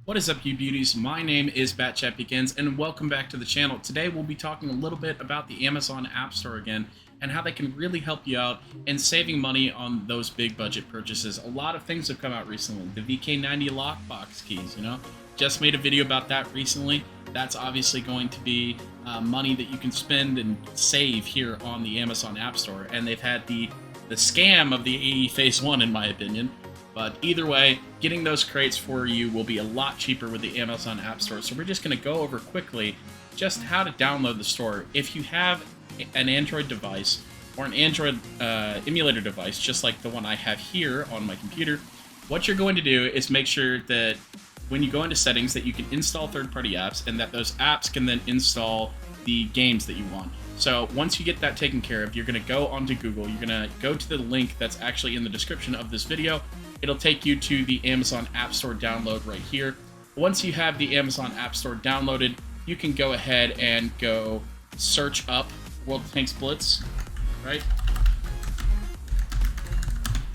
What is up, you beauties? My name is BatchatBegins, and welcome back to the channel. Today we'll be talking a little bit about the Amazon App Store again, and how they can really help you out in saving money on those big budget purchases. A lot of things have come out recently. The VK90 lockbox keys, just made a video about that recently. That's obviously going to be money that you can spend and save here on the Amazon App Store. And they've had the scam of the AE Phase 1, in my opinion. But either way, getting those crates for you will be a lot cheaper with the Amazon App Store. So we're just going to go over quickly just how to download the store. If you have an Android device or an Android emulator device, just like the one I have here on my computer, what you're going to do is make sure that when you go into settings that you can install third-party apps and that those apps can then install the games that you want. So once you get that taken care of, you're going to go onto Google. You're going to go to the link that's actually in the description of this video. It'll take you to the Amazon App Store download right here. Once you have the Amazon App Store downloaded, you can go ahead and go search up World of Tanks Blitz, right?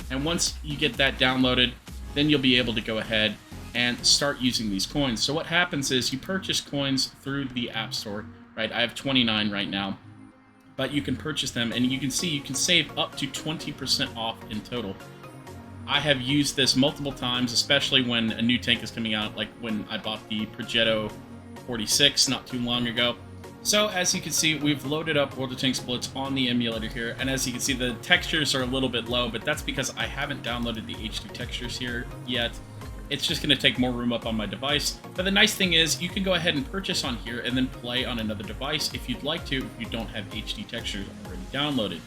And once you get that downloaded, then you'll be able to go ahead and start using these coins. So what happens is you purchase coins through the App Store, right? I have 29 right now, but you can purchase them, and you can see you can save up to 20% off in total. I have used this multiple times, especially when a new tank is coming out, like when I bought the Progetto 46 not too long ago. So as you can see, we've loaded up World of Tanks Blitz on the emulator here, and as you can see, the textures are a little bit low, but that's because I haven't downloaded the HD textures here yet. It's just going to take more room up on my device. But the nice thing is you can go ahead and purchase on here and then play on another device if you'd like to, if you don't have HD textures already downloaded.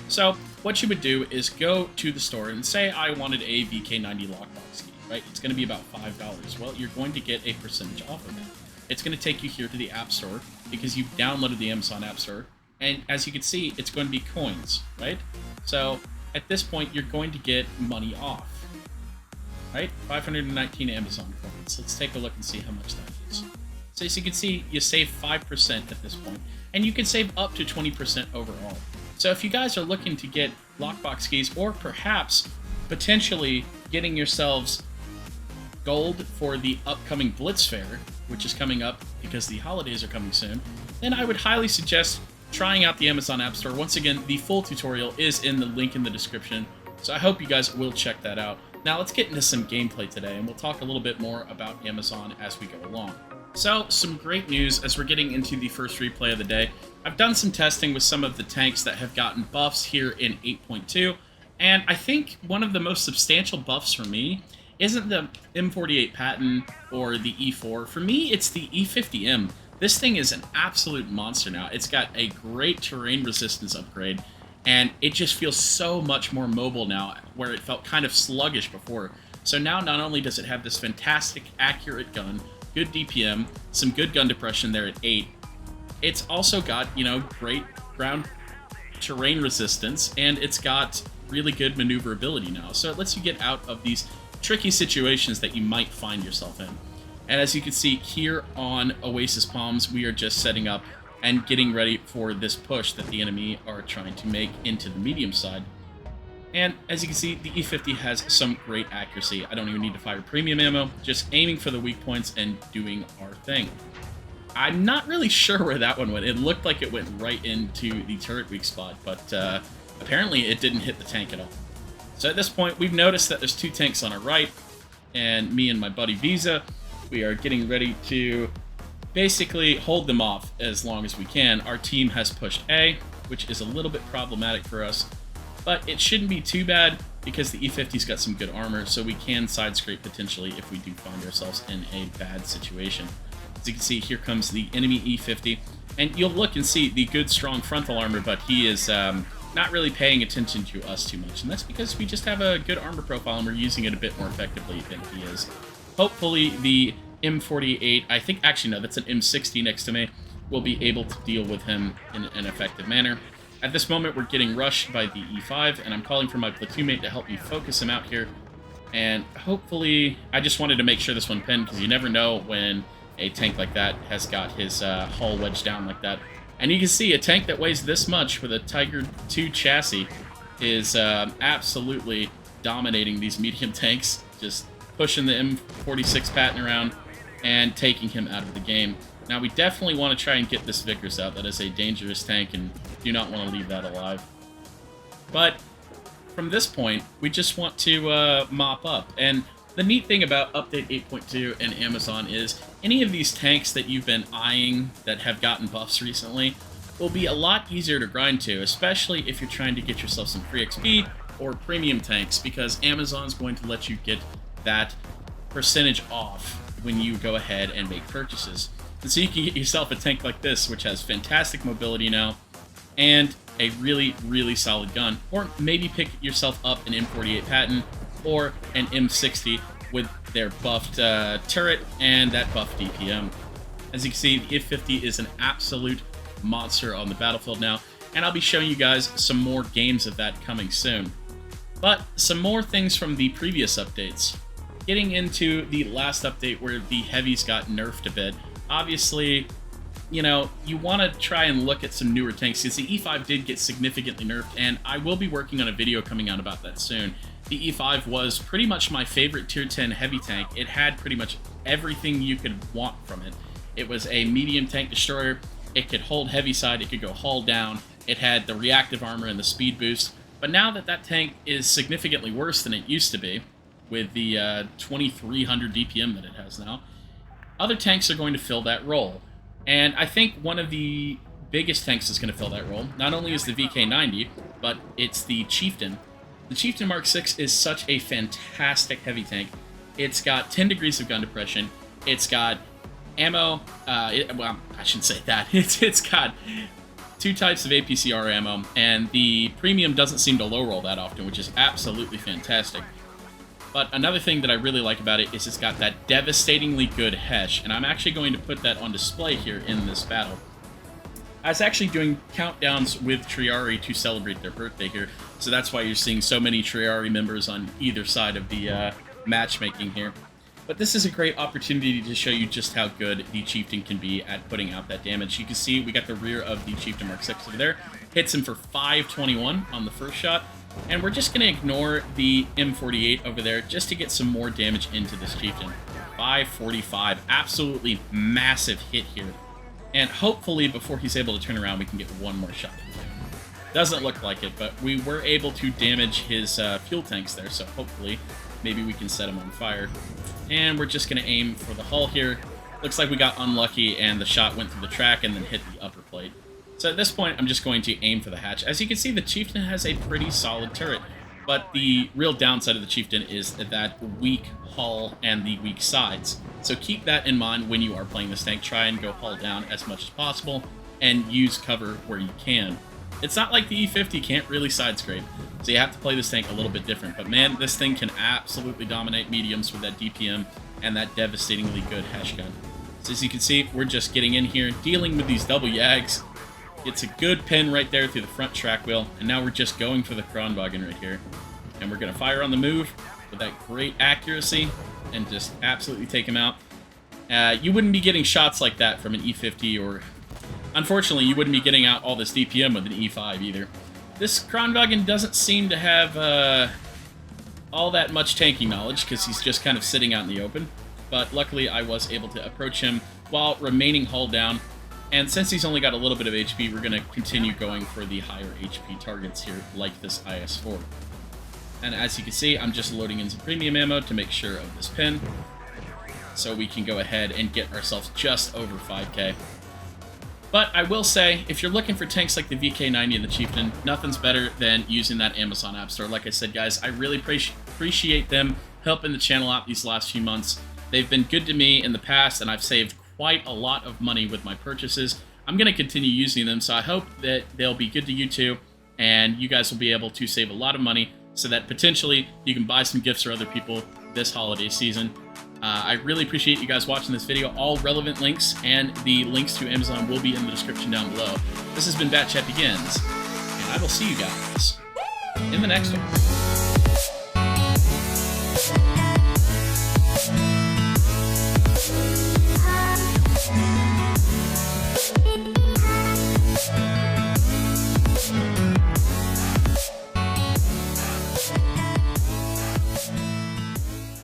So what you would do is go to the store and say I wanted a VK90 lockbox key, right? It's going to be about $5. Well, you're going to get a percentage off of that. It's going to take you here to the App Store because you've downloaded the Amazon App Store. And as you can see, it's going to be coins, right? So at this point, you're going to get money off, right? 519 Amazon coins. Let's take a look and see how much that is. So as you can see, you save 5% at this point, and you can save up to 20% overall. So if you guys are looking to get lockbox keys, or perhaps potentially getting yourselves gold for the upcoming Blitz Fair, which is coming up because the holidays are coming soon, then I would highly suggest trying out the Amazon App Store. Once again, the full tutorial is in the link in the description, so I hope you guys will check that out. Now let's get into some gameplay today, and we'll talk a little bit more about Amazon as we go along. So, some great news as we're getting into the first replay of the day. I've done some testing with some of the tanks that have gotten buffs here in 8.2, and I think one of the most substantial buffs for me isn't the M48 Patton or the E4. For me, it's the E50M. This thing is an absolute monster now. It's got a great terrain resistance upgrade, and it just feels so much more mobile now, where it felt kind of sluggish before. So now not only does it have this fantastic, accurate gun, good DPM, some good gun depression there at 8, it's also got, great ground terrain resistance, and it's got really good maneuverability now. So it lets you get out of these tricky situations that you might find yourself in. And as you can see here on Oasis Palms, we are just setting up and getting ready for this push that the enemy are trying to make into the medium side. And as you can see, the E50 has some great accuracy. I don't even need to fire premium ammo, just aiming for the weak points and doing our thing. I'm not really sure where that one went. It looked like it went right into the turret weak spot, but apparently it didn't hit the tank at all. So at this point, we've noticed that there's two tanks on our right, and me and my buddy Visa, we are getting ready to basically hold them off as long as we can. Our team has pushed A, which is a little bit problematic for us, but it shouldn't be too bad because the E50's got some good armor, so we can side scrape potentially if we do find ourselves in a bad situation. As you can see, here comes the enemy E50, and you'll look and see the good strong frontal armor, but he is not really paying attention to us too much, and that's because we just have a good armor profile and we're using it a bit more effectively than he is. Hopefully the M48, I think, actually no, that's an M60 next to me, will be able to deal with him in an effective manner. At this moment, we're getting rushed by the E5, and I'm calling for my platoon mate to help me focus him out here. And hopefully, I just wanted to make sure this one pinned, because you never know when a tank like that has got his hull wedged down like that. And you can see a tank that weighs this much with a Tiger II chassis is absolutely dominating these medium tanks, just pushing the M46 Patton around, and taking him out of the game. Now, we definitely want to try and get this Vickers out. That is a dangerous tank, and do not want to leave that alive. But from this point, we just want to mop up. And the neat thing about Update 8.2 and Amazon is any of these tanks that you've been eyeing that have gotten buffs recently will be a lot easier to grind to, especially if you're trying to get yourself some free XP or premium tanks, because Amazon's going to let you get that percentage off when you go ahead and make purchases. And so you can get yourself a tank like this, which has fantastic mobility now, and a really, really solid gun. Or maybe pick yourself up an M48 Patton or an M60 with their buffed turret and that buffed DPM. As you can see, the If-50 is an absolute monster on the battlefield now, and I'll be showing you guys some more games of that coming soon. But some more things from the previous updates. Getting into the last update where the heavies got nerfed a bit, obviously, you know, you want to try and look at some newer tanks, because the E5 did get significantly nerfed, and I will be working on a video coming out about that soon. The E5 was pretty much my favorite tier 10 heavy tank. It had pretty much everything you could want from it. It was a medium tank destroyer. It could hold heavy side, it could go hull down, it had the reactive armor and the speed boost. But now that that tank is significantly worse than it used to be, with the 2300 DPM that it has now, other tanks are going to fill that role. And I think one of the biggest tanks that's going to fill that role, not only is the VK90, but it's the Chieftain. The Chieftain Mark 6 is such a fantastic heavy tank. It's got 10 degrees of gun depression, it's got ammo, well, I shouldn't say that. It's got 2 types of APCR ammo, and the premium doesn't seem to low roll that often, which is absolutely fantastic. But another thing that I really like about it is it's got that devastatingly good Hesh, and I'm actually going to put that on display here in this battle. I was actually doing countdowns with Triari to celebrate their birthday here, so that's why you're seeing so many Triari members on either side of the matchmaking here. But this is a great opportunity to show you just how good the Chieftain can be at putting out that damage. You can see we got the rear of the Chieftain Mark 6 over there. Hits him for 521 on the first shot. And we're just going to ignore the M48 over there just to get some more damage into this Chieftain. 545. Absolutely massive hit here. And hopefully before he's able to turn around, we can get one more shot. Doesn't look like it, but we were able to damage his fuel tanks there, so hopefully maybe we can set him on fire. And we're just going to aim for the hull here. Looks like we got unlucky and the shot went through the track and then hit the upper plate. So at this point, I'm just going to aim for the hatch. As you can see, the Chieftain has a pretty solid turret, but the real downside of the Chieftain is that weak hull and the weak sides. So keep that in mind when you are playing this tank. Try and go hull down as much as possible and use cover where you can. It's not like the E50 can't really side scrape, so you have to play this tank a little bit different. But man, this thing can absolutely dominate mediums with that DPM and that devastatingly good Hesh gun. So as you can see, we're just getting in here, dealing with these double Yags. It's a good pin right there through the front track wheel, and now we're just going for the Kronwagen right here. And we're going to fire on the move with that great accuracy and just absolutely take him out. You wouldn't be getting shots like that from an E50, or unfortunately, you wouldn't be getting out all this DPM with an E5 either. This Kronwagen doesn't seem to have all that much tanking knowledge because he's just kind of sitting out in the open. But luckily, I was able to approach him while remaining hull down. And since he's only got a little bit of HP, we're going to continue going for the higher HP targets here, like this IS-4. And as you can see, I'm just loading in some premium ammo to make sure of this pin, so we can go ahead and get ourselves just over 5k. But I will say, if you're looking for tanks like the VK90 and the Chieftain, nothing's better than using that Amazon App Store. Like I said, guys, I really appreciate them helping the channel out these last few months. They've been good to me in the past, and I've saved quite a lot of money with my purchases. I'm going to continue using them, so I hope that they'll be good to you too, and you guys will be able to save a lot of money so that potentially you can buy some gifts for other people this holiday season. I really appreciate you guys watching this video. All relevant links and the links to Amazon will be in the description down below. This has been BatchatBegins, and I will see you guys in the next one.